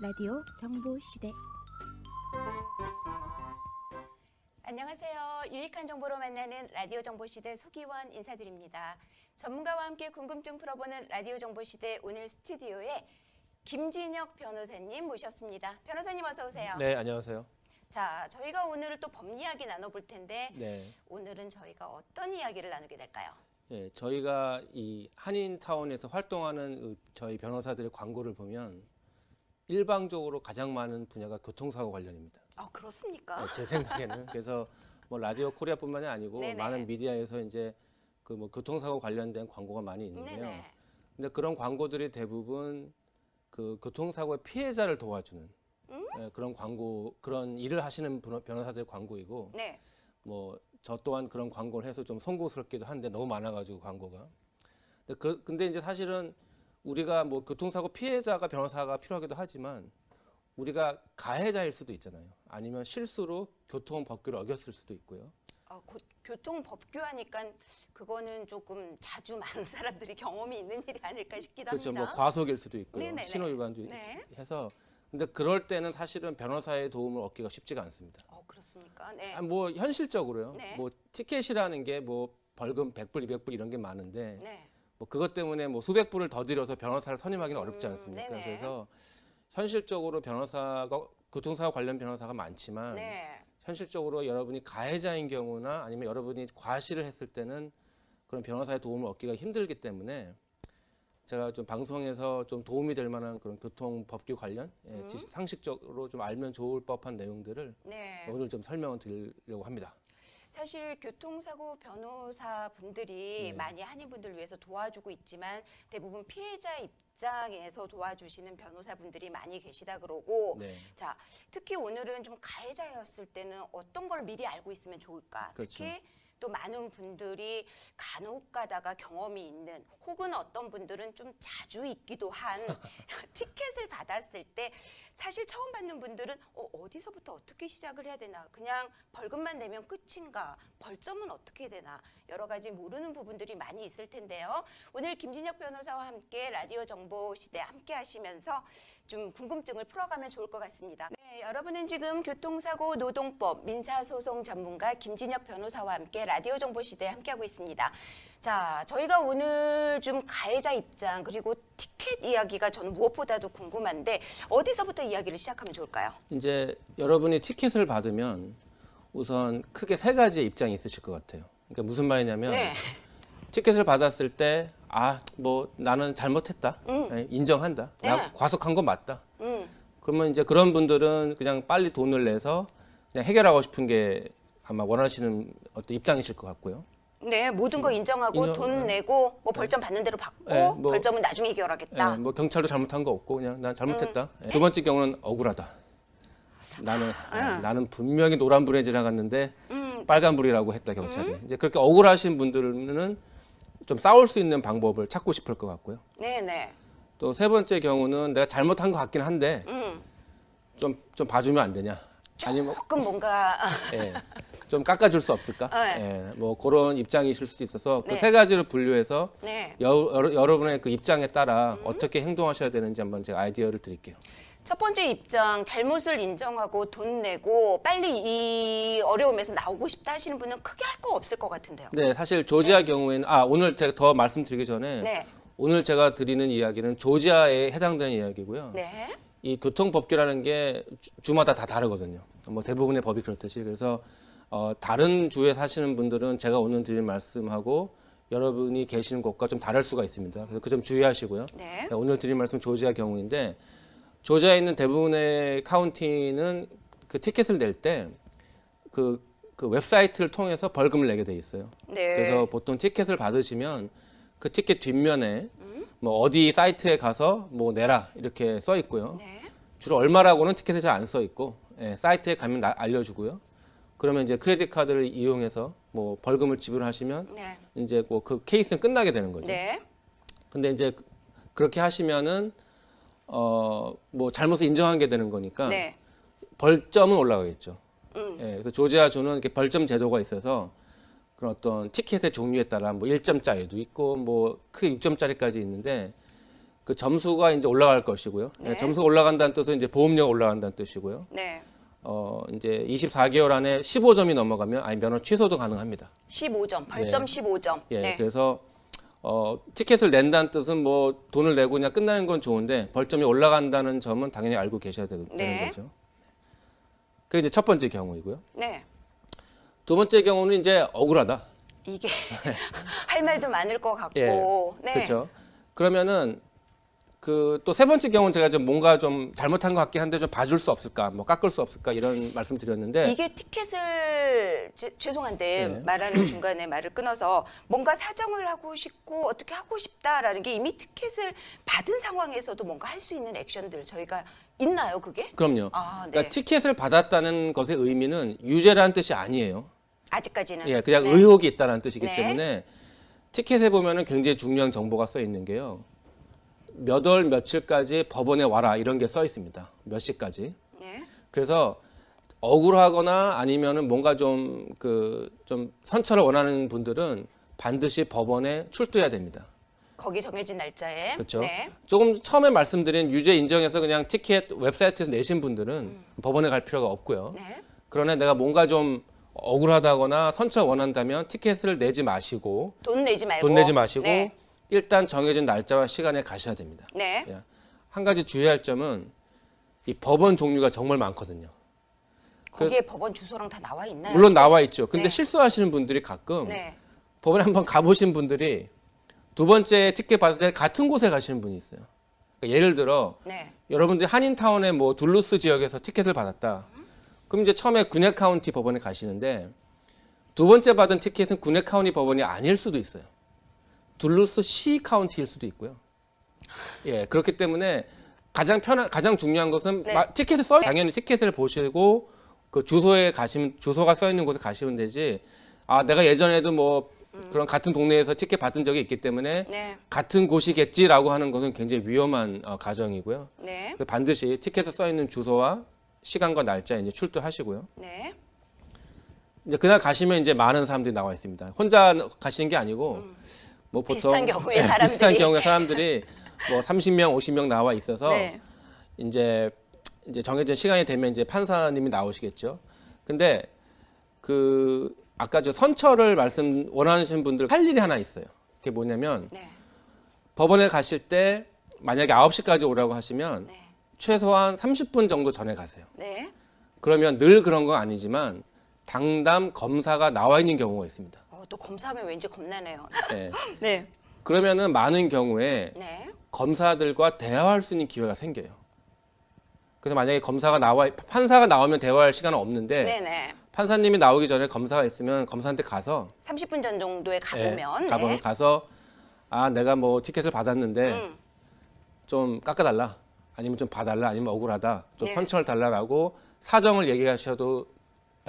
라디오 정보시대. 안녕하세요. 유익한 정보로 만나는 라디오 정보시대 소기원 인사드립니다. 전문가와 함께 궁금증 풀어보는 라디오 정보시대 오늘 스튜디오에 김진혁 변호사님 모셨습니다. 변호사님 어서 오세요. 네, 안녕하세요. 자, 저희가 오늘 또 법 이야기 나눠볼 텐데 네, 오늘은 저희가 어떤 이야기를 나누게 될까요? 예, 저희가 이 한인타운에서 활동하는 저희 변호사들의 광고를 보면 일방적으로 가장 많은 분야가 교통사고 관련입니다. 아, 그렇습니까? 제 생각에는. 그래서 뭐 라디오 코리아뿐만이 아니고 네네. 많은 미디어에서 이제 그 뭐 교통사고 관련된 광고가 많이 있는데요. 네네. 근데 그런 광고들이 대부분 그 교통사고의 피해자를 도와주는 그런 광고, 그런 일을 하시는 변호사들 광고이고, 네. 뭐 저 또한 그런 광고를 해서 좀 송구스럽기도 한데 너무 많아가지고 광고가. 근데 이제 사실은 우리가 뭐 교통사고 피해자가 변호사가 필요하기도 하지만 우리가 가해자일 수도 있잖아요. 아니면 실수로 교통법규를 어겼을 수도 있고요. 교통법규하니까 그거는 조금 자주 많은 사람들이 경험이 있는 일이 아닐까 싶기도 그렇죠. 합니다. 뭐 과속일 수도 있고요. 네네네. 신호 위반도 네. 해서. 근데 그럴 때는 사실은 변호사의 도움을 얻기가 쉽지가 않습니다. 그렇습니까? 네. 뭐 현실적으로요. 네. 뭐 티켓이라는 게 뭐 벌금 100불, 200불 이런 게 많은데 네. 뭐 그것 때문에 뭐 수백 불을 더 들여서 변호사를 선임하기는 어렵지 않습니까? 네네. 그래서 현실적으로 변호사가 교통사고 관련 변호사가 많지만 네. 현실적으로 여러분이 가해자인 경우나 아니면 여러분이 과실을 했을 때는 그런 변호사의 도움을 얻기가 힘들기 때문에 제가 좀 방송에서 좀 도움이 될 만한 그런 교통법규 관련 상식적으로 좀 알면 좋을 법한 내용들을 네. 오늘 좀 설명을 드리려고 합니다. 사실 교통사고 변호사분들이 네. 많이 한인분들 위해서 도와주고 있지만 대부분 피해자 입장에서 도와주시는 변호사분들이 많이 계시다 그러고 네. 자, 특히 오늘은 좀 가해자였을 때는 어떤 걸 미리 알고 있으면 좋을까? 그렇죠. 특히 또 많은 분들이 간혹 가다가 경험이 있는 혹은 어떤 분들은 좀 자주 있기도 한 티켓을 받았을 때 사실 처음 받는 분들은 어디서부터 어떻게 시작을 해야 되나 그냥 벌금만 내면 끝인가 벌점은 어떻게 해야 되나 여러 가지 모르는 부분들이 많이 있을 텐데요. 오늘 김진혁 변호사와 함께 라디오 정보 시대 함께 하시면서 좀 궁금증을 풀어가면 좋을 것 같습니다. 네, 여러분은 지금 교통사고 노동법 민사소송 전문가 김진혁 변호사와 함께 라디오 정보 시대에 함께하고 있습니다. 자, 저희가 오늘 좀 가해자 입장 그리고 티켓 이야기가 저는 무엇보다도 궁금한데 어디서부터 이야기를 시작하면 좋을까요? 이제 여러분이 티켓을 받으면 우선 크게 세 가지의 입장이 있으실 것 같아요. 그러니까 무슨 말이냐면 네. 티켓을 받았을 때 뭐 나는 잘못했다. 인정한다. 네. 나 과속한 건 맞다. 음, 그러면 이제 그런 분들은 그냥 빨리 돈을 내서 그냥 해결하고 싶은 게 아마 원하시는 어떤 입장이실 것 같고요. 네, 모든 거 인정하고 돈 내고 뭐 벌점 받는 대로 받고 네, 뭐- 벌점은 나중에 해결하겠다. 뭐 경찰도 잘못한 거 없고 그냥 난 잘못했다. 두 번째 경우는 억울하다. 나는 분명히 노란불에 지나갔는데 빨간불이라고 했다 경찰이. 이제 그렇게 억울하신 분들은 좀 싸울 수 있는 방법을 찾고 싶을 것 같고요. 네, 네. 또 세 번째 경우는 내가 잘못한 것 같긴 한데 좀 봐주면 안 되냐? 아니면 조금 뭔가 예, 좀 깎아줄 수 없을까? 네. 예, 뭐 그런 입장이실 수도 있어서 네. 그 세 가지를 분류해서 네. 여러분의 그 입장에 따라 어떻게 행동하셔야 되는지 한번 제가 아이디어를 드릴게요. 첫 번째 입장, 잘못을 인정하고 돈 내고 빨리 이 어려움에서 나오고 싶다 하시는 분은 크게 할 거 없을 것 같은데요. 네, 사실 조지아 경우에는 오늘 제가 더 말씀드리기 전에 네. 오늘 제가 드리는 이야기는 조지아에 해당되는 이야기고요. 네. 이 교통법규라는 게 주마다 다 다르거든요. 뭐 대부분의 법이 그렇듯이. 그래서 다른 주에 사시는 분들은 제가 오늘 드릴 말씀하고 여러분이 계시는 곳과 좀 다를 수가 있습니다. 그래서 그 점 주의하시고요. 네. 오늘 드릴 말씀 조지아 경우인데 조지아에 있는 대부분의 카운티는 그 티켓을 낼 때 그 웹사이트를 통해서 벌금을 내게 돼 있어요. 네. 그래서 보통 티켓을 받으시면 그 티켓 뒷면에 뭐 어디 사이트에 가서 뭐 내라 이렇게 써 있고요. 네. 주로 얼마라고는 티켓에 잘 안 써 있고 사이트에 가면 알려주고요. 그러면 이제 크레딧 카드를 이용해서 뭐 벌금을 지불하시면 네. 이제 뭐 그 케이스는 끝나게 되는 거죠. 네. 근데 이제 그렇게 하시면은 뭐 잘못을 인정하게 되는 거니까 네. 벌점은 올라가겠죠. 그래서 조지아 주는 이렇게 벌점 제도가 있어서 그런 어떤 티켓의 종류에 따라 뭐 1점짜리도 있고 뭐 크게 6점짜리까지 있는데 그 점수가 이제 올라갈 것이고요. 네. 예, 점수가 올라간다는 뜻은 이제 보험료가 올라간다는 뜻이고요. 네. 이제 24개월 안에 15점이 넘어가면 아니 면허 취소도 가능합니다. 15점, 벌점 15점. 예, 네. 그래서 티켓을 낸다는 뜻은 뭐 돈을 내고 그냥 끝나는 건 좋은데 벌점이 올라간다는 점은 당연히 알고 계셔야 되는 네. 거죠. 그게 이제 첫 번째 경우이고요. 네. 두 번째 경우는 이제 억울하다. 이게 할 말도 많을 것 같고. 예, 네. 그렇죠. 그러면은 그 또 세 번째 경우는 제가 좀 뭔가 좀 잘못한 것 같긴 한데 좀 봐줄 수 없을까, 뭐 깎을 수 없을까 이런 말씀드렸는데 이게 티켓을 죄송한데 네. 말하는 중간에 말을 끊어서 뭔가 사정을 하고 싶고 어떻게 하고 싶다라는 게 이미 티켓을 받은 상황에서도 뭔가 할 수 있는 액션들 저희가 있나요, 그게? 그럼요. 아, 네. 그러니까 티켓을 받았다는 것의 의미는 유죄라는 뜻이 아니에요. 아직까지는. 예, 그냥 네. 의혹이 있다는 뜻이기 네. 때문에 티켓에 보면은 굉장히 중요한 정보가 써 있는 게요. 몇 월 며칠까지 법원에 와라 이런 게 써 있습니다. 몇 시까지. 네. 그래서 억울하거나 아니면은 뭔가 좀 좀 선처를 원하는 분들은 반드시 법원에 출두해야 됩니다. 거기 정해진 날짜에. 그렇죠. 네. 조금 처음에 말씀드린 유죄 인정해서 그냥 티켓 웹사이트에서 내신 분들은 법원에 갈 필요가 없고요. 네. 그러나 내가 뭔가 좀 억울하다거나 선처 원한다면 티켓을 내지 마시고 돈 내지 말고. 돈 내지 마시고 네. 일단 정해진 날짜와 시간에 가셔야 됩니다. 네. 예. 한 가지 주의할 점은 이 법원 종류가 정말 많거든요. 거기에 법원 주소랑 다 나와 있나요? 물론 나와 있죠. 근데 네. 실수하시는 분들이 가끔 네. 법원에 한번 가보신 분들이 두 번째 티켓 받을 때 같은 곳에 가시는 분이 있어요. 그러니까 예를 들어 네. 여러분들이 한인타운의 뭐 둘루스 지역에서 티켓을 받았다. 그럼 이제 처음에 구네 카운티 법원에 가시는데 두 번째 받은 티켓은 구네 카운티 법원이 아닐 수도 있어요. 둘루스 시 카운티일 수도 있고요. 예, 그렇기 때문에 가장 중요한 것은 네. 티켓을 당연히 티켓을 보시고 그 주소에 가시면 주소가 써 있는 곳에 가시면 되지. 아, 내가 예전에도 뭐 그런 같은 동네에서 티켓 받은 적이 있기 때문에 네. 같은 곳이겠지라고 하는 것은 굉장히 위험한 가정이고요. 네. 그래서 반드시 티켓에 써 있는 주소와 시간과 날짜에 이제 출두하시고요. 네. 이제 그날 가시면 이제 많은 사람들이 나와 있습니다. 혼자 가시는 게 아니고 뭐 보통 비슷한 경우에 예, 사람들이. 비슷한 경우에 사람들이 뭐 30명, 50명 나와 있어서 네. 이제 정해진 시간이 되면 이제 판사님이 나오시겠죠. 근데 그 아까 저 선처를 원하시는 분들 할 일이 하나 있어요. 그게 뭐냐면 네. 법원에 가실 때 만약에 9시까지 오라고 하시면 네. 최소한 30분 정도 전에 가세요. 네. 그러면 늘 그런 건 아니지만 당담 검사가 나와 있는 경우가 있습니다. 또 검사하면 왠지 겁나네요. 예. 네. 그러면은 많은 경우에 네. 검사들과 대화할 수 있는 기회가 생겨요. 그래서 만약에 판사가 나오면 대화할 시간은 없는데 네네. 판사님이 나오기 전에 검사가 있으면 검사한테 가서 30분 전 정도에 가보면. 가보면 네. 가서 아 내가 뭐 티켓을 받았는데 음. 좀 깎아달라 아니면 좀 봐달라 아니면 억울하다 좀 네. 선처를 달라라고 사정을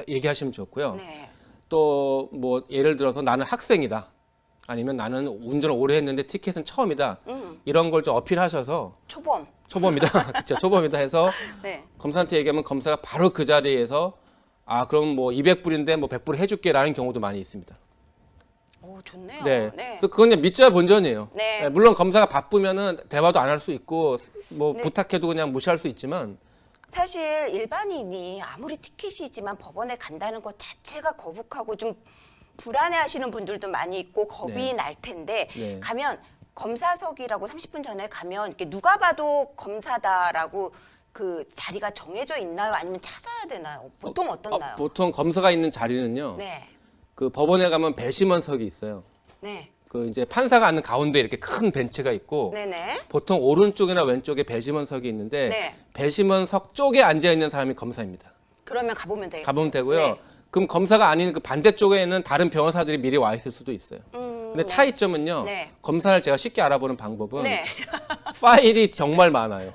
얘기하시면 좋고요. 네. 또 뭐 예를 들어서 나는 학생이다 아니면 나는 운전을 오래 했는데 티켓은 처음이다 이런 걸 좀 어필하셔서 초범. 초범이다 그쵸 초범이다 해서 네. 검사한테 얘기하면 검사가 바로 그 자리에서 아 그럼 뭐 200불인데 뭐 100불 해줄게라는 경우도 많이 있습니다. 오 좋네요. 네. 네. 그래서 그건 그냥 믿자 본전이에요. 네. 네, 물론 검사가 바쁘면은 대화도 안 할 수 있고 뭐 네. 부탁해도 그냥 무시할 수 있지만 사실 일반인이 아무리 티켓이지만 법원에 간다는 것 자체가 거북하고 좀 불안해하시는 분들도 많이 있고 겁이 네. 날 텐데 네. 가면 검사석이라고 30분 전에 가면 이렇게 누가 봐도 검사다라고 그 자리가 정해져 있나요? 아니면 찾아야 되나요? 보통 어떻나요? 보통 검사가 있는 자리는요. 네, 그 법원에 가면 배심원석이 있어요. 네, 그 이제 판사가 앉는 가운데 이렇게 큰 벤치가 있고 네, 네, 보통 오른쪽이나 왼쪽에 배심원석이 있는데 네. 배심원석 쪽에 앉아 있는 사람이 검사입니다. 그러면 가보면 돼요. 가보면 되고요. 네. 그럼 검사가 아닌 그 반대쪽에는 다른 변호사들이 미리 와 있을 수도 있어요. 근데 네. 차이점은요. 네. 검사를 제가 쉽게 알아보는 방법은 네, 파일이 정말 많아요.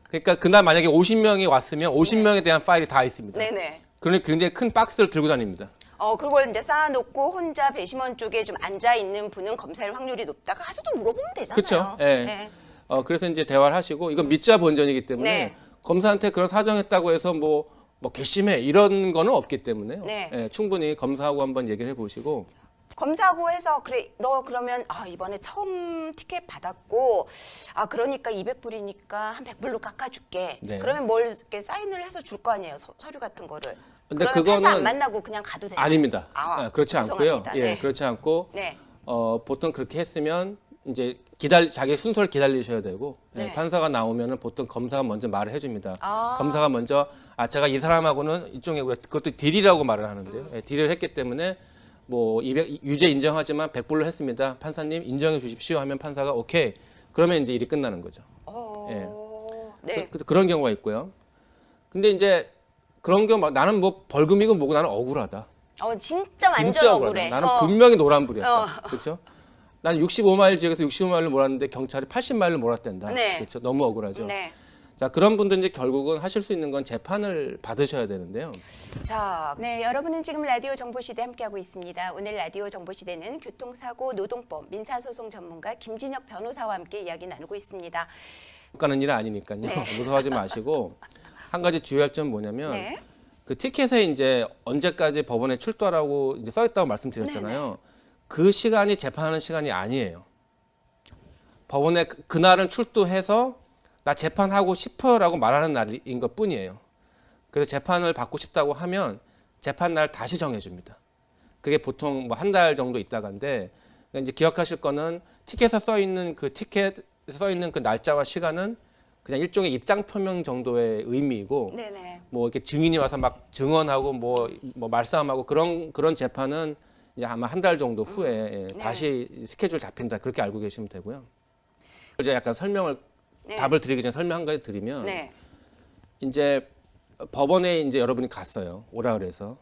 그러니까 그날 만약에 50명이 왔으면 50명에 대한 파일이 다 있습니다. 네, 네. 그러니 굉장히 큰 박스를 들고 다닙니다. 그걸 이제 쌓아놓고 혼자 배심원 쪽에 좀 앉아 있는 분은 검사일 확률이 높다. 가서도 물어보면 되잖아요. 그쵸? 예. 네. 그래서 이제 대화를 하시고 이건 믿자 본전이기 때문에 네. 검사한테 그런 사정했다고 해서 뭐 괘씸해 이런 거는 없기 때문에요. 네. 예, 충분히 검사하고 한번 얘기를 해보시고 검사하고 해서 그래 너 그러면 이번에 처음 티켓 받았고 그러니까 200불이니까 한 100불로 깎아줄게. 네. 그러면 뭘 이렇게 사인을 해서 줄 거 아니에요 서류 같은 거를. 근데 그러면 그거는 판사 안 만나고 그냥 가도 돼요? 아닙니다. 그렇지 않고요. 죄송합니다. 예, 네. 그렇지 않고 네. 보통 그렇게 했으면 이제 자기 순서를 기다리셔야 되고 예, 네. 판사가 나오면은 보통 검사가 먼저 말을 해줍니다. 아. 검사가 먼저 제가 이 사람하고는 이쪽에 그것도 딜이라고 말을 하는데요. 예, 딜을 했기 때문에 뭐 유죄 인정하지만 100불로 했습니다. 판사님 인정해 주십시오 하면 판사가 오케이. 그러면 이제 일이 끝나는 거죠. 네. 그런 경우가 있고요. 근데 이제 그런 경우 나는 뭐 벌금이고 뭐고 나는 억울하다. 진짜 완전 진짜 억울해. 나는 분명히 노란불이었다. 그렇죠? 난 65마일 지역에서 65마일을 몰았는데 경찰이 80마일을 몰았댄다. 네. 그렇죠? 너무 억울하죠. 네. 자, 그런 분들 이제 결국은 하실 수 있는 건 재판을 받으셔야 되는데요. 자, 네, 여러분은 지금 라디오 정보시대 함께하고 있습니다. 오늘 라디오 정보시대는 교통사고, 노동법, 민사소송 전문가 김진혁 변호사와 함께 이야기 나누고 있습니다. 가는 일은 아니니까요. 네. 무서워하지 마시고 한 가지 주의할 점은 뭐냐면 네. 그 티켓에 이제 언제까지 법원에 출두하라고 이제 써 있다고 말씀드렸잖아요. 그 시간이 재판하는 시간이 아니에요. 법원에 그날은 출두해서 나 재판하고 싶어라고 말하는 날인 것 뿐이에요. 그래서 재판을 받고 싶다고 하면 재판 날 다시 정해줍니다. 그게 보통 뭐 한 달 정도 있다간데 이제 기억하실 거는 티켓에 써 있는 그 날짜와 시간은 그냥 일종의 입장 표명 정도의 의미이고 네네. 뭐 이렇게 증인이 와서 막 증언하고 뭐 말싸움하고 그런 재판은 이제 아마 한 달 정도 후에 다시 스케줄 잡힌다 그렇게 알고 계시면 되고요. 이제 약간 답을 드리기 전에 설명 한 가지 드리면 이제 법원에 이제 여러분이 갔어요. 오라 그래서.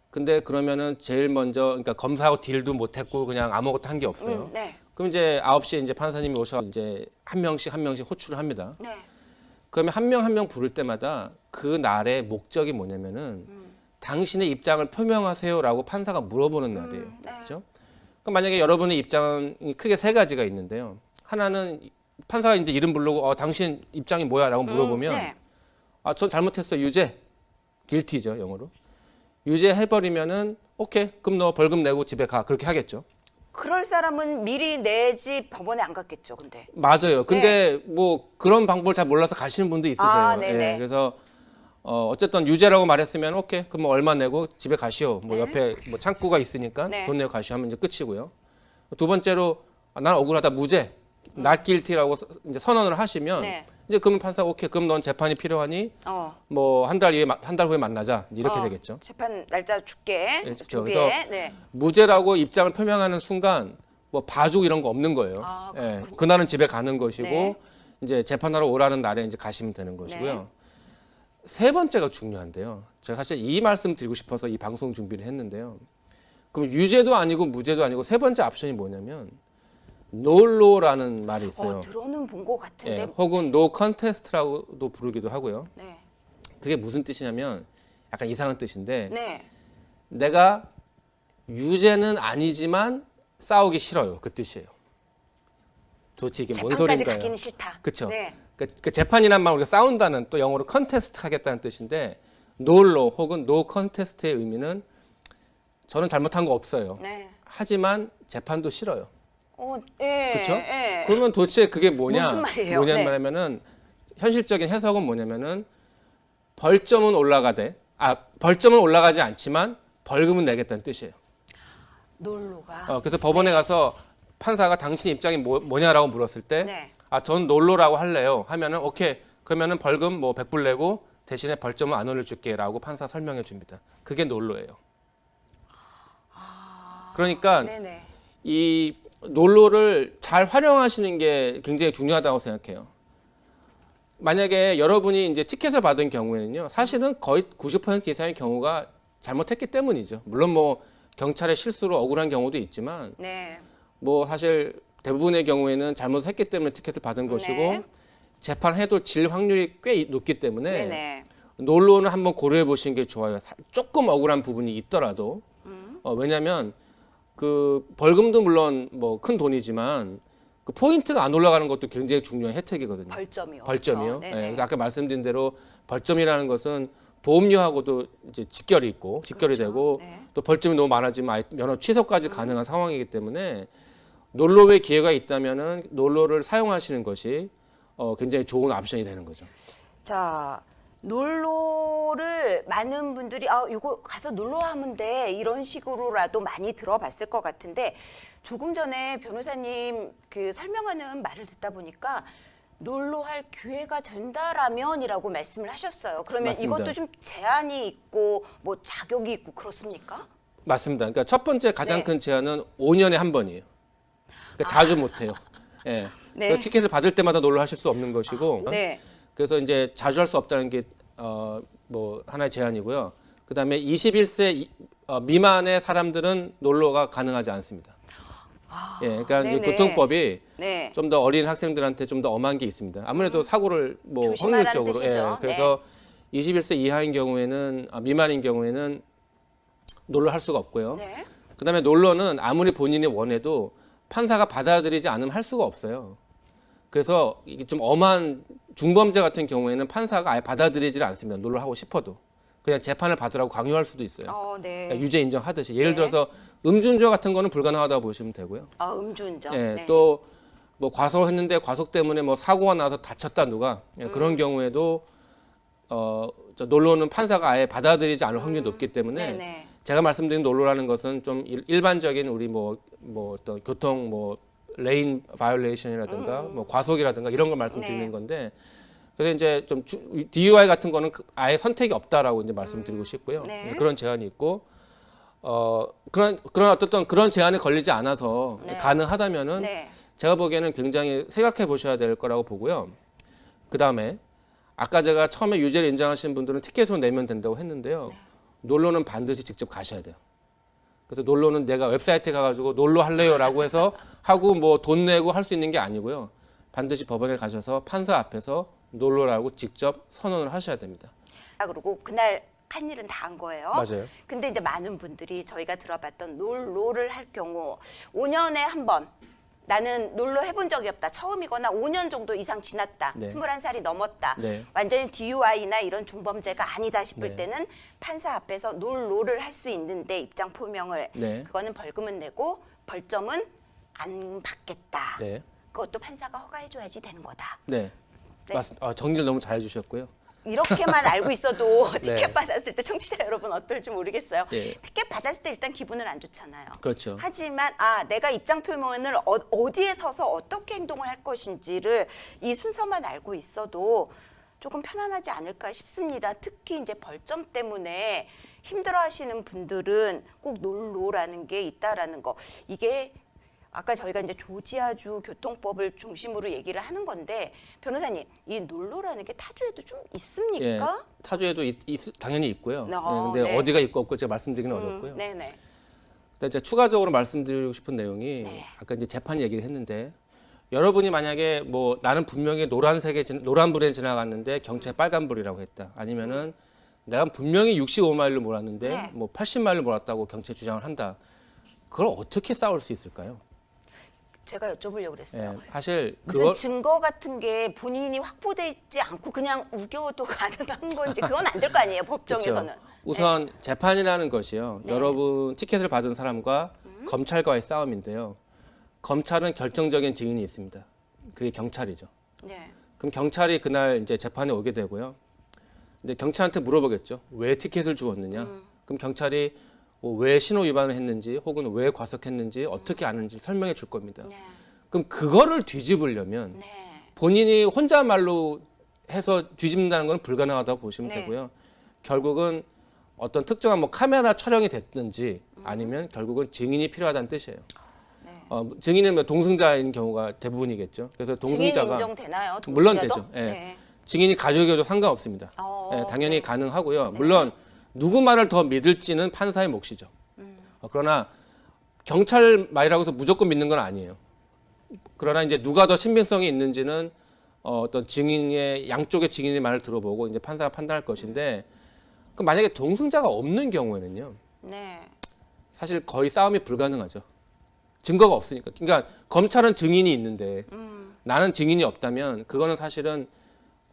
근데 그러면은 제일 먼저 그러니까 검사하고 딜도 못 했고 그냥 아무것도 한 게 없어요. 그럼 이제 9시에 이제 판사님이 오셔서 이제 한 명씩 호출을 합니다. 그러면 한 명 한 명 부를 때마다 그 날의 목적이 뭐냐면은 당신의 입장을 표명하세요라고 판사가 물어보는 날이에요. 그렇죠? 그럼 만약에 여러분의 입장이 크게 세 가지가 있는데요. 하나는 판사가 이제 이름 부르고 당신 입장이 뭐야라고 물어보면 전 잘못했어 유죄, guilty죠 영어로. 유죄 해버리면은 오케이 그럼 너 벌금 내고 집에 가 그렇게 하겠죠. 그럴 사람은 미리 내지 법원에 안 갔겠죠, 근데. 맞아요. 근데 뭐 그런 방법을 잘 몰라서 가시는 분도 있으세요. 네네. 그래서 어쨌든 유죄라고 말했으면 오케이 그럼 뭐 얼마 내고 집에 가시오. 뭐 옆에 뭐 창구가 있으니까 돈 내고 가시오 하면 이제 끝이고요. 두 번째로 난 억울하다 무죄, not guilty라고 이제 선언을 하시면 이제 그러면 판사가 오케이 그럼 넌 재판이 필요하니 뭐 한 달 후에 만나자 이렇게 되겠죠. 재판 날짜 줄게. 그렇죠. 그래서 무죄라고 입장을 표명하는 순간 뭐 봐주고 이런 거 없는 거예요. 그날은 집에 가는 것이고 이제 재판하러 오라는 날에 이제 가시면 되는 것이고요. 세 번째가 중요한데요. 제가 사실 이 말씀 드리고 싶어서 이 방송 준비를 했는데요. 그럼 유죄도 아니고 무죄도 아니고 세 번째 옵션이 뭐냐면 노로라는 말이 있어요. 들어는 본 것 같은데. 혹은 no contest라고도 부르기도 하고요. 그게 무슨 뜻이냐면 약간 이상한 뜻인데 내가 유죄는 아니지만 싸우기 싫어요. 그 뜻이에요. 도대체 이게 뭔 재판까지 소리인가요? 가기는 싫다. 그렇죠. 그 재판이란 말 우리가 싸운다는 또 영어로 contest 하겠다는 뜻인데 no로 혹은 no contest의 의미는 저는 잘못한 거 없어요. 하지만 재판도 싫어요. 그렇죠? 그러면 도대체 그게 뭐냐? 무슨 말이에요? 뭐냐면은 현실적인 해석은 뭐냐면은 벌점은 올라가지 않지만 벌금은 내겠다는 뜻이에요. 놀로가. 그래서 법원에 가서 판사가 당신 입장이 뭐냐라고 물었을 때, 전 놀로라고 할래요. 하면은 오케이. 그러면은 벌금 뭐 100불 내고 대신에 벌점은 안 올려줄게라고 판사 설명해 줍니다. 그게 놀로예요. 그러니까 이 놀로를 잘 활용하시는 게 굉장히 중요하다고 생각해요. 만약에 여러분이 이제 티켓을 받은 경우에는요, 사실은 거의 90% 이상의 경우가 잘못했기 때문이죠. 물론 뭐 경찰의 실수로 억울한 경우도 있지만, 뭐 사실 대부분의 경우에는 잘못했기 때문에 티켓을 받은 것이고, 재판해도 질 확률이 꽤 높기 때문에 놀로는 한번 고려해 보시는 게 좋아요. 조금 억울한 부분이 있더라도, 왜냐하면 그 벌금도 물론 뭐 큰 돈이지만. 그 포인트가 안 올라가는 것도 굉장히 중요한 혜택이거든요. 벌점이요. 벌점이요. 그렇죠. 그래서 아까 말씀드린 대로 벌점이라는 것은 보험료하고도 이제 직결이 있고 직결이 그렇죠. 되고 네. 또 벌점이 너무 많아지면 아예 면허 취소까지 가능한 상황이기 때문에 놀러의 기회가 있다면은 놀러를 사용하시는 것이 굉장히 좋은 옵션이 되는 거죠. 자, 놀러를 많은 분들이 이거 가서 놀러 하면 돼 이런 식으로라도 많이 들어봤을 것 같은데 조금 전에 변호사님 그 설명하는 말을 듣다 보니까 놀러 할 기회가 된다라면이라고 말씀을 하셨어요. 그러면 맞습니다. 이것도 좀 제한이 있고 뭐 자격이 있고 그렇습니까? 맞습니다. 그러니까 첫 번째 가장 네. 큰 제한은 5년에 한 번이에요. 그러니까 자주 못 해요. 예. 네. 그러니까 티켓을 받을 때마다 놀러 하실 수 없는 것이고 네. 그래서 이제 자주 할 수 없다는 게 뭐 하나의 제한이고요. 그다음에 21세 미만의 사람들은 놀러가 가능하지 않습니다. 예, 그러니까 이제 네네. 교통법이 네. 좀 더 어린 학생들한테 좀 더 엄한 게 있습니다. 아무래도 사고를 뭐 조심하라는 확률적으로 뜻이죠. 그래서 21세 이하인 경우에는 미만인 경우에는 놀러 할 수가 없고요. 네. 그다음에 놀러는 아무리 본인이 원해도 판사가 받아들이지 않으면 할 수가 없어요. 그래서 이게 좀 엄한 중범죄 같은 경우에는 판사가 아예 받아들이지를 않습니다. 놀러 하고 싶어도 그냥 재판을 받으라고 강요할 수도 있어요. 네. 그러니까 유죄 인정하듯이 예를 네. 들어서 음주운전 같은 거는 불가능하다고 보시면 되고요. 음주운전. 예, 네. 또 뭐 과속했는데 과속 때문에 뭐 사고가 나서 다쳤다 누가 그런 경우에도 저 놀러는 판사가 아예 받아들이지 않을 확률이 높기 때문에 네네. 제가 말씀드린 놀러라는 것은 좀 일반적인 우리 뭐 어떤 교통 뭐 레인 바이올레이션이라든가 뭐 과속이라든가 이런 걸 말씀드리는 네. 건데 그래서 이제 좀 DUI 같은 거는 아예 선택이 없다라고 이제 말씀드리고 싶고요. 네. 그런 제한이 있고 그런 어떤 그런 제한에 걸리지 않아서 네. 가능하다면은 네. 제가 보기에는 굉장히 생각해 보셔야 될 거라고 보고요. 그 다음에 아까 제가 처음에 유죄를 인정하신 분들은 티켓으로 내면 된다고 했는데요. 놀러는 반드시 직접 가셔야 돼요. 그래서 놀러는 내가 웹사이트에 가가지고 놀러 할래요라고 해서 하고 뭐 돈 내고 할 수 있는 게 아니고요. 반드시 법원에 가셔서 판사 앞에서 놀러라고 직접 선언을 하셔야 됩니다. 그리고 그날 한 일은 다 한 거예요. 맞아요. 근데 이제 많은 분들이 저희가 들어봤던 놀러를 할 경우 5년에 한 번 나는 놀러 해본 적이 없다. 처음이거나 5년 정도 이상 지났다. 네. 21살이 넘었다. 네. 완전히 DUI나 이런 중범죄가 아니다 싶을 네. 때는 판사 앞에서 놀러를 할 수 있는데 입장 표명을 네. 그거는 벌금은 내고 벌점은 안 받겠다. 네. 그것도 판사가 허가해줘야지 되는 거다. 네. 네. 정리를 너무 잘 해주셨고요. 이렇게만 알고 있어도 네. 티켓 받았을 때 청취자 여러분 어떨지 모르겠어요. 예. 티켓 받았을 때 일단 기분은 안 좋잖아요. 그렇죠. 하지만 내가 입장 표명을 어디에 서서 어떻게 행동을 할 것인지를 이 순서만 알고 있어도 조금 편안하지 않을까 싶습니다. 특히 이제 벌점 때문에 힘들어하시는 분들은 꼭 놀러라는 게 있다라는 거. 이게 아까 저희가 이제 조지아주 교통법을 중심으로 얘기를 하는 건데 변호사님, 이 놀러라는 게 타주에도 좀 있습니까? 예, 타주에도 당연히 있고요. 근데 네. 어디가 있고 없고 제가 말씀드리기는 어렵고요. 네네. 근데 이제 추가적으로 말씀드리고 싶은 내용이 네. 아까 이제 재판 얘기를 했는데 여러분이 만약에 뭐 나는 분명히 노란불에 지나갔는데 경찰 빨간불이라고 했다. 아니면은 내가 분명히 65마일로 몰았는데 네. 뭐 80마일로 몰았다고 경찰 주장을 한다. 그걸 어떻게 싸울 수 있을까요? 제가 여쭤보려고 그랬어요. 예, 사실 무슨 그걸 증거 같은 게 본인이 확보돼 있지 않고 그냥 우겨도 가능한 건지 그건 안 될 거 아니에요, 법정에서는. 그렇죠. 우선 재판이라는 것이요. 네. 여러분 티켓을 받은 사람과 검찰과의 싸움인데요. 검찰은 결정적인 증인이 있습니다. 그게 경찰이죠. 네. 그럼 경찰이 그날 이제 재판에 오게 되고요. 근데 경찰한테 물어보겠죠. 왜 티켓을 주었느냐? 그럼 경찰이 왜 신호 위반을 했는지 혹은 왜 과속했는지 어떻게 아는지 설명해 줄 겁니다. 네. 그럼 그거를 뒤집으려면 네. 본인이 혼자말로 해서 뒤집는다는 건 불가능하다고 보시면 네. 되고요. 결국은 어떤 특정한 뭐 카메라 촬영이 됐든지 아니면 결국은 증인이 필요하다는 뜻이에요. 네. 증인은 뭐 동승자인 경우가 대부분이겠죠. 그래서 증인 동승자가 인정되나요? 물론 동승자도? 되죠. 예. 네. 증인이 가족이어도 상관없습니다. 예, 당연히 네. 가능하고요. 물론 누구 말을 더 믿을지는 판사의 몫이죠. 그러나 경찰 말이라고 해서 무조건 믿는 건 아니에요. 그러나 이제 누가 더 신빙성이 있는지는 어떤 증인의 양쪽의 증인의 말을 들어보고 이제 판사가 판단할 것인데 그럼 만약에 동승자가 없는 경우에는요. 네. 사실 거의 싸움이 불가능하죠. 증거가 없으니까. 그러니까 검찰은 증인이 있는데 나는 증인이 없다면 그거는 사실은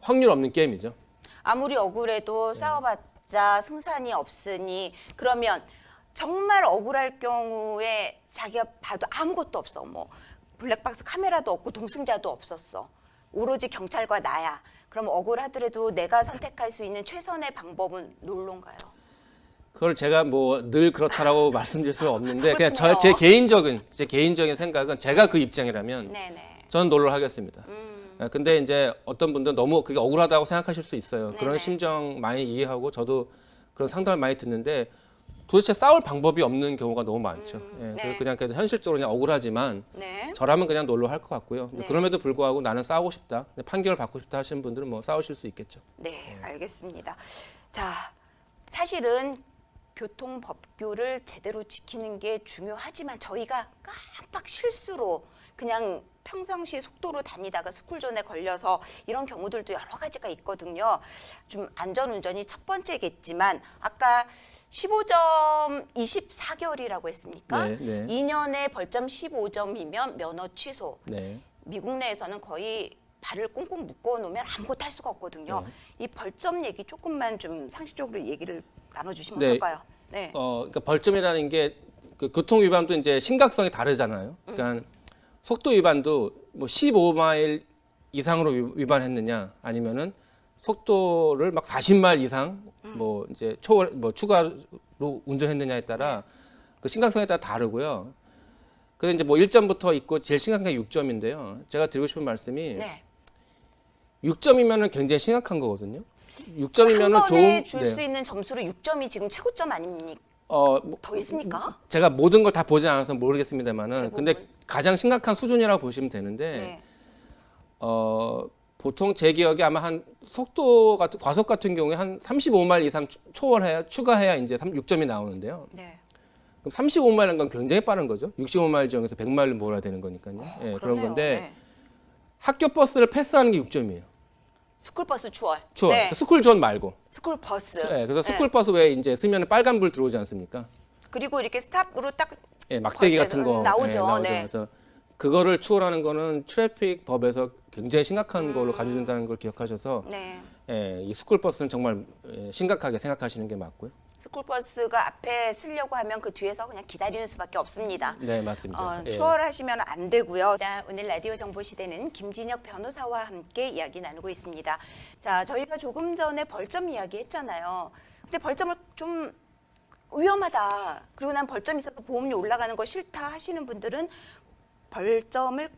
확률 없는 게임이죠. 아무리 억울해도 가짜 승산이 없으니 그러면 정말 억울할 경우에 자기가 봐도 아무것도 없어. 뭐 블랙박스 카메라도 없고 동승자도 없었어. 오로지 경찰과 나야. 그럼 억울하더라도 내가 선택할 수 있는 최선의 방법은 롤론가요? 그걸 제가 뭐 늘 그렇다라고 말씀드릴 수는 없는데 그냥 그렇군요. 제 개인적인 생각은 제가 그 입장이라면 네네. 저는 놀러 하겠습니다. 근데 이제 어떤 분들은 너무 그게 억울하다고 생각하실 수 있어요. 그런 네네. 심정 많이 이해하고 저도 그런 상담을 많이 듣는데 도대체 싸울 방법이 없는 경우가 너무 많죠. 네. 그래서 그냥 현실적으로 그냥 억울하지만 네. 저라면 그냥 놀러 할 것 같고요. 근데 네. 그럼에도 불구하고 나는 싸우고 싶다, 판결을 받고 싶다 하시는 분들은 뭐 싸우실 수 있겠죠. 네, 알겠습니다. 자, 사실은 교통법규를 제대로 지키는 게 중요하지만 저희가 깜빡 실수로 그냥 평상시 속도로 다니다가 스쿨존에 걸려서 이런 경우들도 여러 가지가 있거든요. 좀 안전운전이 첫 번째겠지만 아까 15점 24개월이라고 했습니까? 네, 네. 2년에 벌점 15점이면 면허 취소. 네. 미국 내에서는 거의 발을 꽁꽁 묶어 놓으면 아무것도 할 수가 없거든요. 이 벌점 얘기 조금만 좀 상식적으로 얘기를 나눠주시면 네. 어떨까요? 네. 그러니까 벌점이라는 게 그 교통 위반도 이제 심각성이 다르잖아요. 그러니까 속도 위반도 뭐 15마일 이상으로 위반했느냐 아니면은 속도를 막 40마일 이상 뭐 이제 뭐 추가로 운전했느냐에 따라 그 심각성에 따라 다르고요. 그래서 이제 뭐 1점부터 있고 제일 심각한 게 6점인데요. 제가 드리고 싶은 말씀이 네. 6점이면은 굉장히 심각한 거거든요. 한 6점이면은 번에 좋은 줄 수 있는 점수로 6점이 지금 최고점 아닙니까? 뭐, 더 있습니까? 제가 모든 걸 다 보지 않아서 모르겠습니다만은 대부분. 근데 가장 심각한 수준이라고 보시면 되는데 네. 보통 제 기억에 아마 한 속도 같은 과속 같은 경우에 한 35마일 이상 초월해야 추가해야 이제 6점이 나오는데요. 네. 그럼 35마일은 건 굉장히 빠른 거죠. 65마일 지역에서 100마일을 몰아야 되는 거니까요. 예, 그런 그러네요. 건데 네. 학교 버스를 패스하는 게 6점이에요. 스쿨버스 추월. 추월. 네. 스쿨존 말고. 스쿨버스. 예, 그래서 네. 스쿨버스 외에 이제 쓰면은 빨간불 들어오지 않습니까? 그리고 이렇게 스탑으로 딱 예, 막대기 버스에서 같은 거 나오죠. 나오죠. 네. 그래서 그거를 추월하는 거는 트래픽 법에서 굉장히 심각한 걸로 가져준다는 걸 기억하셔서 네. 예, 이 스쿨버스는 정말 심각하게 생각하시는 게 맞고요. 스쿨버스가 앞에 쓰려고 하면 그 뒤에서 그냥 기다리는 수밖에 없습니다. 네, 맞습니다. 예. 추월하시면 안 되고요. 자, 오늘 라디오 정보 시대는 김진혁 변호사와 함께 이야기 나누고 있습니다. 자, 저희가 조금 전에 벌점 이야기했잖아요. 근데 벌점을 좀 위험하다. 그리고 난 벌점 있어서 보험료 올라가는 거 싫다 하시는 분들은 벌점을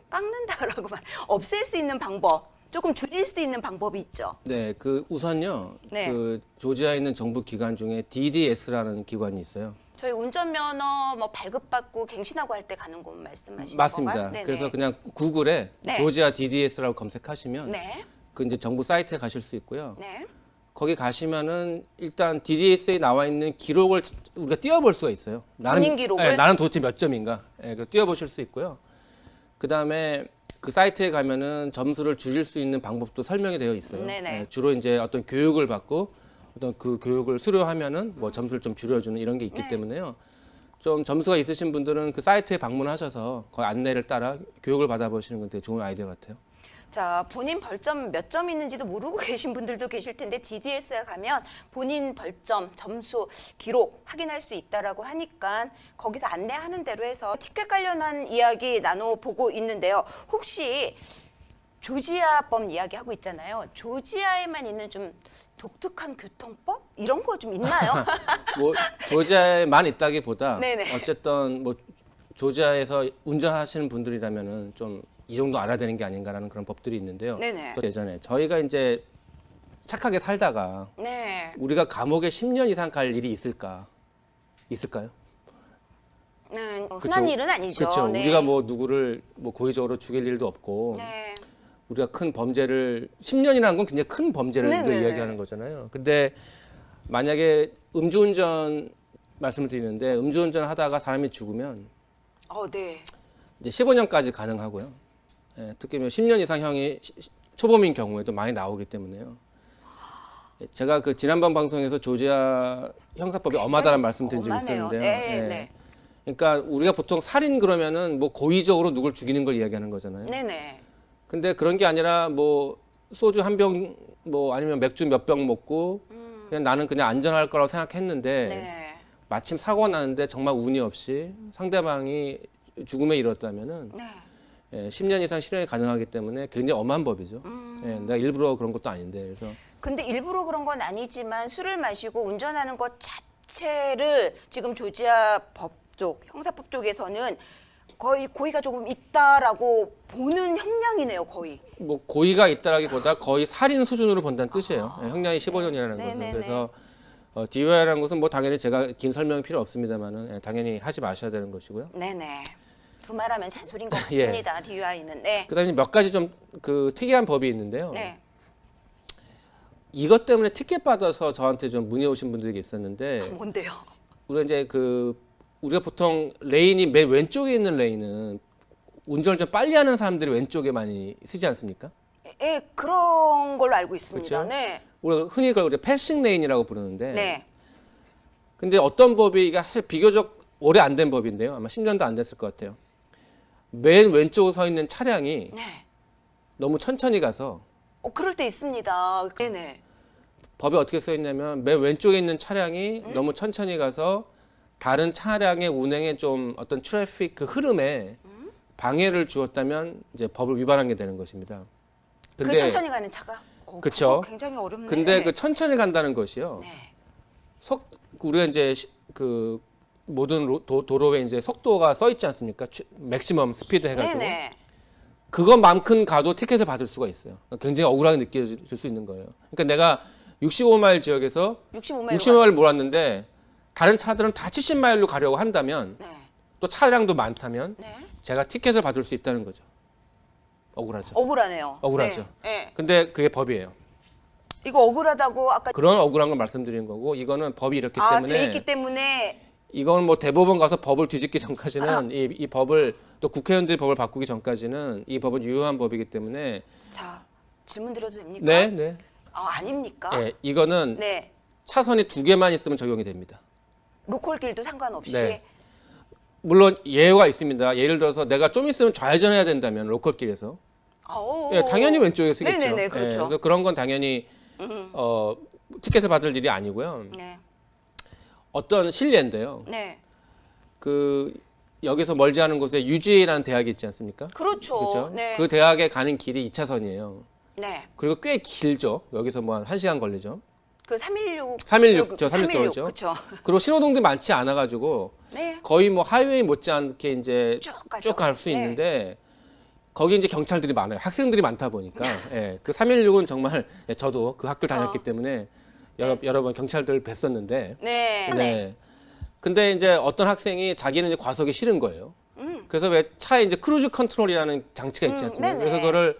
깎는다라고 말, 없앨 수 있는 방법, 조금 줄일 수 있는 방법이 있죠. 네, 그 우선요. 네. 그 조지아에 있는 정부 기관 중에 DDS라는 기관이 있어요. 저희 운전면허 뭐 발급받고 갱신하고 할 때 가는 곳 말씀하시는 맞습니다. 건가요? 네네. 그래서 그냥 구글에 네. 조지아 DDS라고 검색하시면 네, 그 이제 정부 사이트에 가실 수 있고요. 네, 거기 가시면은 일단 DDS에 나와 있는 기록을 우리가 띄워볼 수가 있어요. 본인 기록을? 네, 나는 도대체 몇 점인가? 예, 그 띄워보실 수 있고요. 그 다음에 그 사이트에 가면은 점수를 줄일 수 있는 방법도 설명이 되어 있어요. 네네. 예, 주로 이제 어떤 교육을 받고 어떤 그 교육을 수료하면은 뭐 점수를 좀 줄여주는 이런 게 있기 네. 때문에요. 좀 점수가 있으신 분들은 그 사이트에 방문하셔서 그 안내를 따라 교육을 받아보시는 건 되게 좋은 아이디어 같아요. 자, 본인 벌점 몇 점 있는지도 모르고 계신 분들도 계실 텐데 DDS에 가면 본인 벌점, 점수, 기록 확인할 수 있다라고 하니까 거기서 안내하는 대로 해서 티켓 관련한 이야기 나눠보고 있는데요. 혹시 조지아법 이야기하고 있잖아요. 조지아에만 있는 좀 독특한 교통법? 이런 거 좀 있나요? 뭐 조지아에만 있다기보다 네네. 어쨌든 뭐 조지아에서 운전하시는 분들이라면은 좀 이 정도 알아야 되는 게 아닌가라는 그런 법들이 있는데요. 네네. 또 예전에 저희가 이제 착하게 살다가 네. 우리가 감옥에 10년 이상 갈 일이 있을까요? 흔한 그쵸? 일은 아니죠. 그렇죠. 네. 우리가 뭐 누구를 뭐 고의적으로 죽일 일도 없고 네. 우리가 큰 범죄를 10년이라는 건 굉장히 큰 범죄를 네네네. 이야기하는 거잖아요. 근데 만약에 음주운전 말씀을 드리는데 음주운전 하다가 사람이 죽으면 네. 이제 15년까지 가능하고요. 예, 특히 10년 이상 형이 초범인 경우에도 많이 나오기 때문에요. 예, 제가 그 지난번 방송에서 조지아 형사법이 엄하다는 말씀드린 적이 엄하네요. 있었는데요. 네, 예. 네. 그러니까 우리가 보통 살인 그러면은 뭐 고의적으로 누굴 죽이는 걸 이야기하는 거잖아요. 네네. 근데 그런 게 아니라 뭐 소주 한 병 뭐 아니면 맥주 몇 병 먹고 그냥 나는 그냥 안전할 거라고 생각했는데 네. 마침 사고가 나는데 정말 운이 없이 상대방이 죽음에 이뤘다면은 네. 10년 이상 실형이 가능하기 때문에 굉장히 엄한 법이죠. 예, 내가 일부러 그런 것도 아닌데 그래서 근데 일부러 그런 건 아니지만 술을 마시고 운전하는 것 자체를 지금 조지아 법쪽, 형사법 쪽에서는 거의 고의가 조금 있다라고 보는 형량이네요, 거의. 뭐 고의가 있다라기보다 거의 살인 수준으로 본다는 뜻이에요. 예, 형량이 15년이라는 것은. 네네네. 그래서 DUI라는 것은 뭐 당연히 제가 긴 설명이 필요 없습니다만은 당연히 하지 마셔야 되는 것이고요. 네네. 두말하면 잔소리인 것 예. 같습니다, DUI는. 네. 그다음에 몇 가지 좀 그 특이한 법이 있는데요. 네. 이것 때문에 티켓 받아서 저한테 좀 문의 오신 분들이 있었는데 뭔데요? 우리가 이제 우리가 보통 레인이 맨 왼쪽에 있는 레인은 운전을 좀 빨리 하는 사람들이 왼쪽에 많이 쓰지 않습니까? 예, 그런 걸로 알고 있습니다. 그렇죠? 네. 우리가 흔히 그걸 우리가 패싱 레인이라고 부르는데 네. 근데 어떤 법이 이게 사실 비교적 오래 안 된 법인데요. 아마 10년도 안 됐을 것 같아요. 맨 왼쪽에 서 있는 차량이 네. 너무 천천히 가서 그럴 때 있습니다. 네네. 법에 어떻게 써 있냐면 맨 왼쪽에 있는 차량이 너무 천천히 가서 다른 차량의 운행에 좀 어떤 트래픽 그 흐름에 방해를 주었다면 이제 법을 위반한 게 되는 것입니다. 그 근데 천천히 가는 차가? 그쵸. 그거 굉장히 어렵네요. 근데 네. 그 천천히 간다는 것이요. 네. 우리가 이제 그 모든 도로에 이제 속도가 써 있지 않습니까? 맥시멈 스피드 해가지고 네네. 그것만큼 가도 티켓을 받을 수가 있어요. 굉장히 억울하게 느껴질 수 있는 거예요. 그러니까 내가 65마일 지역에서 65마일. 60마일 몰았는데 다른 차들은 다 70마일로 가려고 한다면 네. 또 차량도 많다면 네. 제가 티켓을 받을 수 있다는 거죠. 억울하죠. 억울하네요. 억울하죠. 네. 네. 근데 그게 법이에요. 이거 억울하다고 아까 그런 억울한 걸 말씀드린 거고 이거는 법이 이렇기 돼 때문에 있기 때문에 이건 뭐 대법원 가서 법을 뒤집기 전까지는 이 법을 또 국회의원들이 법을 바꾸기 전까지는 이 법은 유효한 법이기 때문에 자 질문 드려도 됩니까? 네, 네. 아닙니까? 예, 이거는 네. 차선이 2개만 있으면 적용이 됩니다. 로컬길도 상관없이. 네. 물론 예외가 있습니다. 예를 들어서 내가 좀 있으면 좌회전해야 된다면 로컬길에서 예, 당연히 왼쪽에 쓰겠죠. 네네네, 그렇죠. 그래서 그런 건 당연히 티켓을 받을 일이 아니고요. 네. 어떤 실례인데요. 네. 그 여기서 멀지 않은 곳에 UGA라는 대학이 있지 않습니까? 그렇죠. 그렇죠. 네. 그 대학에 가는 길이 2차선이에요. 네. 그리고 꽤 길죠. 여기서 뭐 한 1시간 걸리죠. 그 316. 316, 저 316 떨어져. 그렇죠. 그리고 신호등도 많지 않아 가지고 네. 거의 뭐 하이웨이 못지않게 이제 쭉 가죠. 쭉 갈 수 네. 있는데 거기 이제 경찰들이 많아요. 학생들이 많다 보니까. 예. 그 316은 정말 저도 그 학교를 다녔기 때문에 여러 번 경찰들을 뵀었는데 네. 네. 근데 이제 어떤 학생이 자기는 이제 과속이 싫은 거예요. 그래서 왜 차에 이제 크루즈 컨트롤이라는 장치가 있지 않습니까? 네네. 그래서 그거를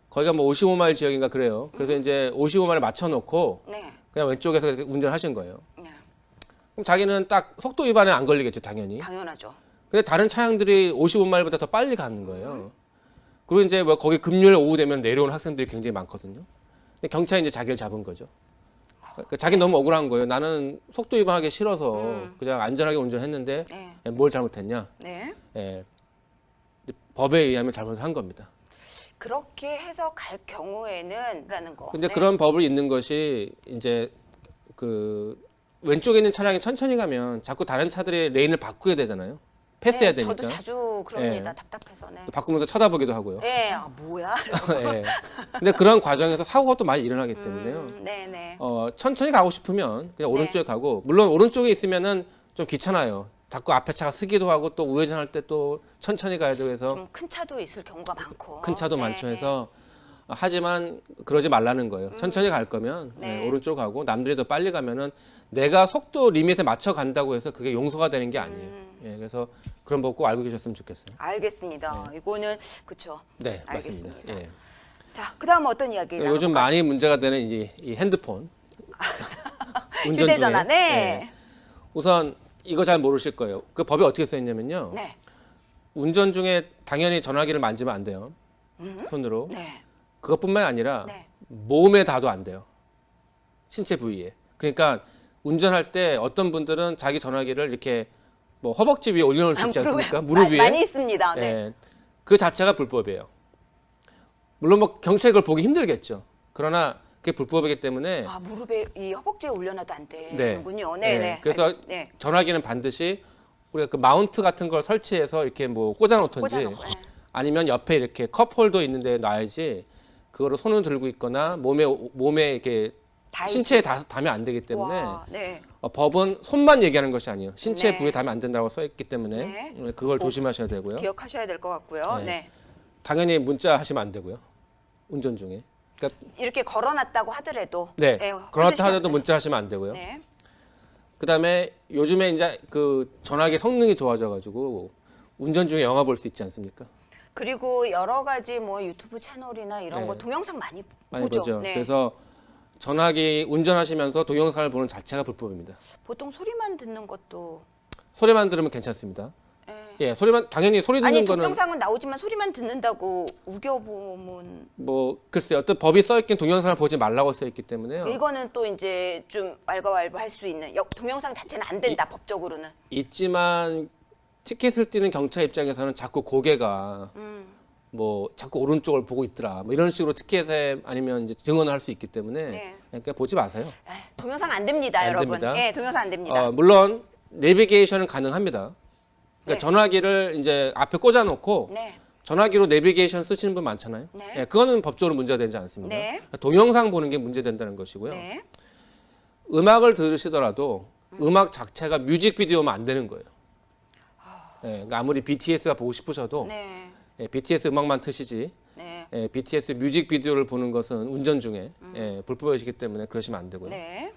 거기가 뭐 55마일 지역인가 그래요. 그래서 이제 55마일을 맞춰놓고 네. 그냥 왼쪽에서 이렇게 운전하신 거예요. 네. 그럼 자기는 딱 속도 위반에 안 걸리겠죠, 당연히. 당연하죠. 근데 다른 차량들이 55마일보다 더 빨리 가는 거예요. 그리고 이제 뭐 거기 금요일 오후 되면 내려오는 학생들이 굉장히 많거든요. 근데 경찰이 이제 자기를 잡은 거죠. 그러니까 자기 너무 억울한 거예요. 나는 속도 위반하기 싫어서 그냥 안전하게 운전했는데 네. 뭘 잘못했냐? 네. 예. 법에 의하면 잘못을 한 겁니다. 그렇게 해서 갈 경우에는 라는 거. 근데 네. 그런 법을 있는 것이 이제 그 왼쪽에 있는 차량이 천천히 가면 자꾸 다른 차들의 레인을 바꾸게 되잖아요. 패스해야 네, 되니까. 저도 자주 그럽니다. 예. 답답해서. 네. 또 바꾸면서 쳐다보기도 하고요. 네. 뭐야? 예. 근데 그런 과정에서 사고가 또 많이 일어나기 때문에요. 네네. 천천히 가고 싶으면 그냥 네. 오른쪽에 가고 물론 오른쪽에 있으면은 좀 귀찮아요. 자꾸 앞에 차가 쓰기도 하고 또 우회전할 때 또 천천히 가야 되고 해서 좀 큰 차도 있을 경우가 많고. 큰 차도 네, 많죠 네. 해서 하지만 그러지 말라는 거예요. 천천히 갈 거면 네. 오른쪽 가고 남들이 더 빨리 가면은 내가 속도 리밋에 맞춰 간다고 해서 그게 용서가 되는 게 아니에요. 예, 그래서 그런 법 꼭 알고 계셨으면 좋겠어요. 알겠습니다. 이거는 그렇죠. 네, 알겠습니다. 맞습니다. 예. 자, 그다음 어떤 이야기? 요즘 많이 문제가 되는 이제 이 핸드폰 운전 휴대전화. 중에. 네. 우선 이거 잘 모르실 거예요. 그 법에 어떻게 써 있냐면요. 네. 운전 중에 당연히 전화기를 만지면 안 돼요. 손으로. 네. 그것뿐만 아니라 네. 몸에 닿아도 안 돼요. 신체 부위에. 그러니까 운전할 때 어떤 분들은 자기 전화기를 이렇게 뭐 허벅지 위에 올려놓을 수 있지 않습니까? 무릎 위에. 많이 있습니다. 네. 예. 그 자체가 불법이에요. 물론 뭐 경찰이 그걸 보기 힘들겠죠. 그러나 그게 불법이기 때문에 아, 무릎에 이 허벅지에 올려놔도 안 네. 되는군요. 네, 네. 그래서 네. 전화기는 반드시 우리가 그 마운트 같은 걸 설치해서 이렇게 뭐 꽂아놓던지 꽂아놓고, 네. 아니면 옆에 이렇게 컵홀더 있는데 놔야지 그거를 손을 들고 있거나 몸에 이렇게 신체에 닿으면 안 되기 때문에 와, 네. 법은 손만 얘기하는 것이 아니에요. 신체 네. 부위에 닿으면 안 된다고 써 있기 때문에 네. 그걸 조심하셔야 되고요. 기억하셔야 될 것 같고요. 네. 네. 당연히 문자 하시면 안 되고요. 운전 중에. 그러니까 이렇게 걸어놨다고 하더라도 네. 그렇다 흔드시면 하더라도 안 문자 하시면 안 되고요. 네. 그다음에 요즘에 이제 그 전화기 성능이 좋아져가지고 운전 중에 영화 볼 수 있지 않습니까? 그리고 여러 가지 뭐 유튜브 채널이나 이런 네. 거 동영상 많이 많이 보죠. 보죠. 네. 그래서 전화기 운전하시면서 동영상을 보는 자체가 불법입니다. 보통 소리만 듣는 것도 소리만 들으면 괜찮습니다. 예. 예, 당연히 소리 듣는 아니 거는 동영상은 나오지만 소리만 듣는다고 우겨보면 뭐 글쎄요, 어떤 법이 써 있긴 동영상을 보지 말라고 써 있기 때문에요. 이거는 또 이제 좀 왈가왈부할 수 있는 동영상 자체는 안 된다 법적으로는. 있지만 티켓을 띄는 경찰 입장에서는 자꾸 고개가 뭐 자꾸 오른쪽을 보고 있더라. 뭐 이런 식으로 티켓에 아니면 이제 증언을 할 수 있기 때문에 네. 그냥 보지 마세요. 동영상 안 됩니다, 안 여러분. 됩니다. 예, 동영상 안 됩니다. 물론 내비게이션은 가능합니다. 그러니까 네. 전화기를 이제 앞에 꽂아놓고 네. 전화기로 내비게이션 쓰시는 분 많잖아요. 네. 예, 그거는 법적으로 문제가 되지 않습니다. 네. 그러니까 동영상 보는 게 문제된다는 것이고요. 네. 음악을 들으시더라도 음악 자체가 뮤직비디오면 안 되는 거예요. 예, 그러니까 아무리 BTS가 보고 싶으셔도 네. 예, BTS 음악만 트시지 네. 예, BTS 뮤직비디오를 보는 것은 운전 중에 불법이시기 때문에 그러시면 안 되고요. 네.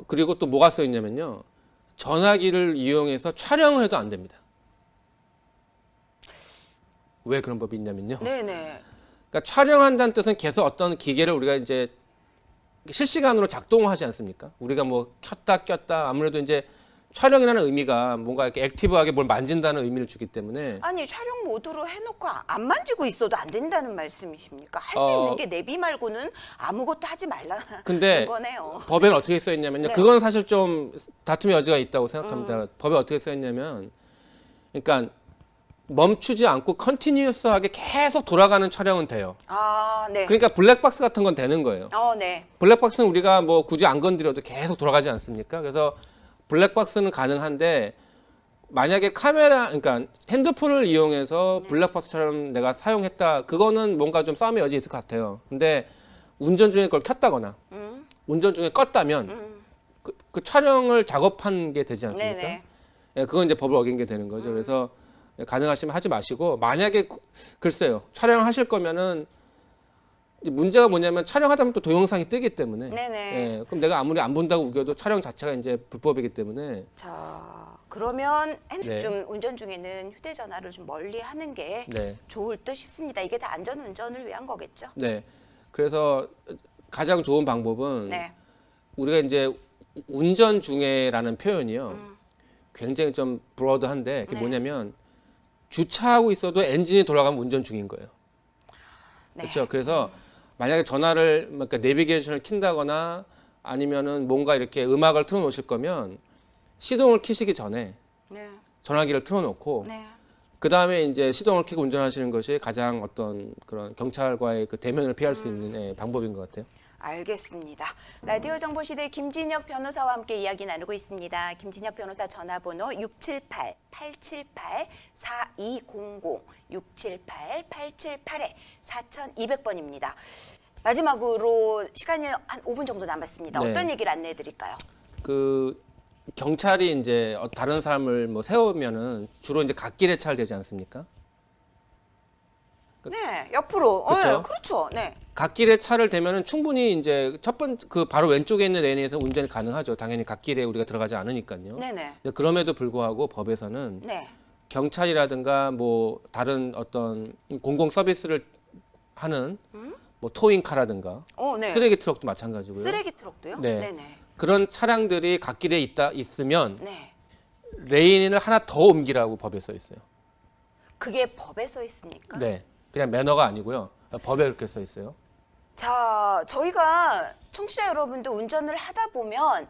그리고 또 뭐가 써 있냐면요. 전화기를 이용해서 촬영을 해도 안 됩니다. 왜 그런 법이 있냐면요. 네. 네. 그러니까 촬영한다는 뜻은 계속 어떤 기계를 우리가 이제 실시간으로 작동하지 않습니까? 우리가 뭐 켰다 꼈다 아무래도 이제 촬영이라는 의미가 뭔가 이렇게 액티브하게 뭘 만진다는 의미를 주기 때문에 아니 촬영 모드로 해놓고 안 만지고 있어도 안 된다는 말씀이십니까? 할 수 있는 게 내비 말고는 아무것도 하지 말라는 근데 거네요. 법에는 어떻게 써 있냐면요. 네. 그건 사실 좀 다툼의 여지가 있다고 생각합니다. 법에 어떻게 써 있냐면 그러니까 멈추지 않고 컨티뉴어스하게 계속 돌아가는 촬영은 돼요. 아, 네. 그러니까 블랙박스 같은 건 되는 거예요. 네. 블랙박스는 우리가 뭐 굳이 안 건드려도 계속 돌아가지 않습니까? 그래서 블랙박스는 가능한데 만약에 그러니까 핸드폰을 이용해서 블랙박스처럼 내가 사용했다, 그거는 뭔가 좀 싸움의 여지 있을 것 같아요. 근데 운전 중에 그걸 켰다거나 운전 중에 껐다면 그 촬영을 작업한 게 되지 않습니까? 네네. 예, 그건 이제 법을 어긴 게 되는 거죠. 그래서 가능하시면 하지 마시고 만약에 글쎄요 촬영하실 거면은 문제가 뭐냐면 촬영하다 보면 또 동영상이 뜨기 때문에 네네. 예, 그럼 내가 아무리 안 본다고 우겨도 촬영 자체가 이제 불법이기 때문에 자, 그러면 네. 좀 운전 중에는 휴대전화를 좀 멀리 하는 게 네, 좋을 듯 싶습니다. 이게 다 안전운전을 위한 거겠죠? 네. 그래서 가장 좋은 방법은 네. 우리가 이제 운전 중에라는 표현이요 굉장히 좀 브로드한데 그게 네. 뭐냐면 주차하고 있어도 엔진이 돌아가면 운전 중인 거예요. 네. 그렇죠. 그래서 만약에 전화를 그러니까 내비게이션을 킨다거나 아니면은 뭔가 이렇게 음악을 틀어놓으실 거면 시동을 켜시기 전에 네. 전화기를 틀어놓고 네. 그 다음에 이제 시동을 켜고 운전하시는 것이 가장 어떤 그런 경찰과의 그 대면을 피할 수 있는 방법인 것 같아요. 알겠습니다. 라디오 정보시대 김진혁 변호사와 함께 이야기 나누고 있습니다. 김진혁 변호사 전화번호 678-878-4200, 678-878-4200번입니다. 마지막으로 시간이 한 5분 정도 남았습니다. 네. 어떤 얘기를 안내해 드릴까요? 그 경찰이 이제 다른 사람을 뭐 세우면은 주로 이제 갓길에 차를 대지 않습니까? 네, 옆으로. 그쵸? 그렇죠. 네. 갓길에 차를 대면은 충분히 이제 그 바로 왼쪽에 있는 레인에서 운전이 가능하죠. 당연히 갓길에 우리가 들어가지 않으니까요. 네네. 근데 그럼에도 불구하고 법에서는 네. 경찰이라든가 뭐 다른 어떤 공공 서비스를 하는 뭐 토잉카라든가 네. 쓰레기 트럭도 마찬가지고요. 쓰레기 트럭도요? 네. 네네. 그런 차량들이 갓길에 있으면 네. 레인을 하나 더 옮기라고 법에 써 있어요. 그게 법에 써 있습니까? 네. 그냥 매너가 아니고요. 법에 그렇게 써 있어요. 자, 저희가 청취자 여러분도 운전을 하다 보면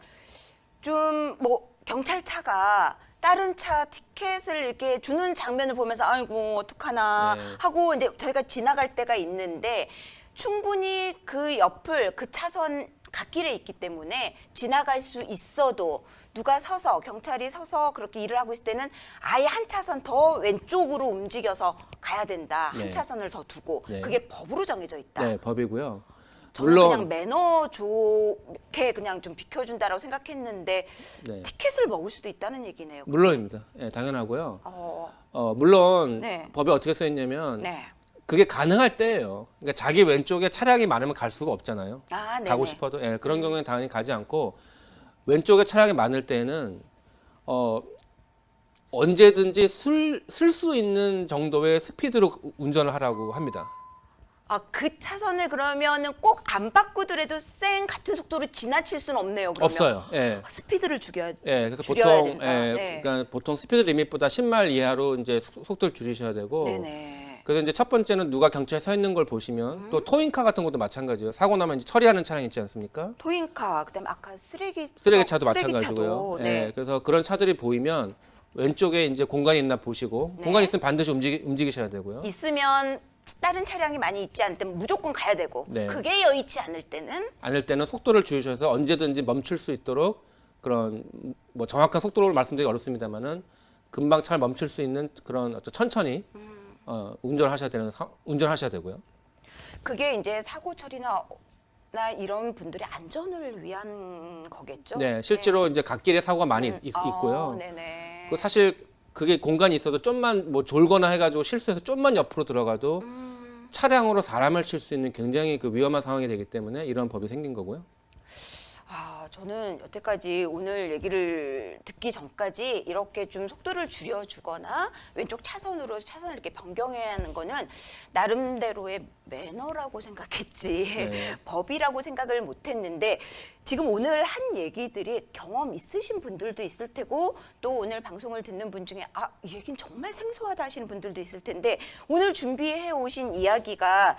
좀 뭐 경찰차가 다른 차 티켓을 이렇게 주는 장면을 보면서 아이고 어떡하나 네. 하고 이제 저희가 지나갈 때가 있는데 충분히 그 옆을 그 차선 갓길에 있기 때문에 지나갈 수 있어도 누가 서서 경찰이 서서 그렇게 일을 하고 있을 때는 아예 한 차선 더 왼쪽으로 움직여서 가야 된다. 한 네. 차선을 더 두고 네. 그게 법으로 정해져 있다. 네, 법이고요. 저는 물론 그냥 매너 좋게 그냥 좀 비켜준다라고 생각했는데 네, 티켓을 먹을 수도 있다는 얘기네요. 물론입니다. 예, 당연하고요. 어, 물론 네. 법에 어떻게 써 있냐면 네. 그게 가능할 때예요. 그러니까 자기 왼쪽에 차량이 많으면 갈 수가 없잖아요. 아, 네. 가고 싶어도 예, 그런 경우에는 당연히 가지 않고 왼쪽에 차량이 많을 때는 언제든지 쓸 수 있는 정도의 스피드로 운전을 하라고 합니다. 아, 그 차선을 그러면은 꼭 안 바꾸더라도 쌩 같은 속도로 지나칠 수는 없네요. 그러면. 없어요. 예. 스피드를 죽여야. 예, 그래서 줄여야 보통 된다. 네. 그러니까 보통 스피드 리밋보다 10마일 이하로 이제 속도를 줄이셔야 되고 네네. 그래서 이제 첫 번째는 누가 경찰에 서 있는 걸 보시면 또 토잉카 같은 것도 마찬가지예요. 사고 나면 이제 처리하는 차량 있지 않습니까? 토잉카, 그다음에 아까 쓰레기차도 마찬가지고요. 네. 예, 그래서 그런 차들이 보이면 왼쪽에 이제 공간이 있나 보시고 네. 공간이 있으면 반드시 움직이셔야 되고요. 있으면 다른 차량이 많이 있지 않을 때는 무조건 가야 되고 네. 그게 여의치 않을 때는 아닐 때는 속도를 줄이셔서 언제든지 멈출 수 있도록 그런 뭐 정확한 속도를 말씀드리기 어렵습니다만은 금방 잘 멈출 수 있는 그런 어떤 천천히 운전하셔야 되고요. 그게 이제 사고 처리나 이런 분들의 안전을 위한 거겠죠? 네, 실제로 이제 갓길에 사고가 많이 있고요. 네네. 그 사실 그게 공간이 있어도 좀만 뭐 졸거나 해가지고 실수해서 좀만 옆으로 들어가도 차량으로 사람을 칠 수 있는 굉장히 그 위험한 상황이 되기 때문에 이런 법이 생긴 거고요. 아, 저는 여태까지 오늘 얘기를 듣기 전까지 이렇게 좀 속도를 줄여주거나 왼쪽 차선으로 차선을 이렇게 변경해야 하는 거는 나름대로의 매너라고 생각했지 네. 법이라고 생각을 못했는데 지금 오늘 한 얘기들이 경험 있으신 분들도 있을 테고 또 오늘 방송을 듣는 분 중에 아, 이 얘기는 정말 생소하다 하시는 분들도 있을 텐데 오늘 준비해 오신 이야기가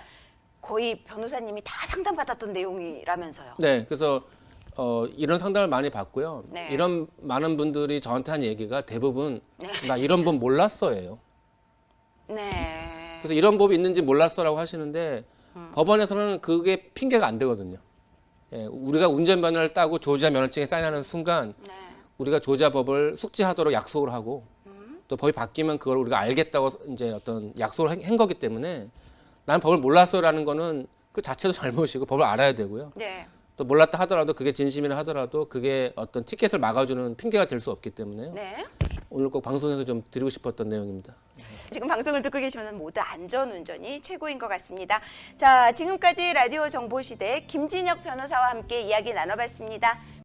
거의 변호사님이 다 상담받았던 내용이라면서요. 네, 그래서 이런 상담을 많이 받고요. 네. 이런 많은 분들이 저한테 한 얘기가 대부분 네. 나 이런 법 몰랐어예요. 네. 그래서 이런 법이 있는지 몰랐어라고 하시는데 법원에서는 그게 핑계가 안 되거든요. 예, 우리가 운전면허를 따고 조지아 면허증에 사인하는 순간 네. 우리가 조지아 법을 숙지하도록 약속을 하고 또 법이 바뀌면 그걸 우리가 알겠다고 이제 어떤 약속을 한 거기 때문에 나는 법을 몰랐어라는 거는 그 자체도 잘못이고 법을 알아야 되고요. 네. 또 몰랐다 하더라도 그게 진심이라 하더라도 그게 어떤 티켓을 막아주는 핑계가 될 수 없기 때문에요. 네. 오늘 꼭 방송에서 좀 드리고 싶었던 내용입니다. 지금 방송을 듣고 계시면 모두 안전운전이 최고인 것 같습니다. 자, 지금까지 라디오 정보시대 김진혁 변호사와 함께 이야기 나눠봤습니다.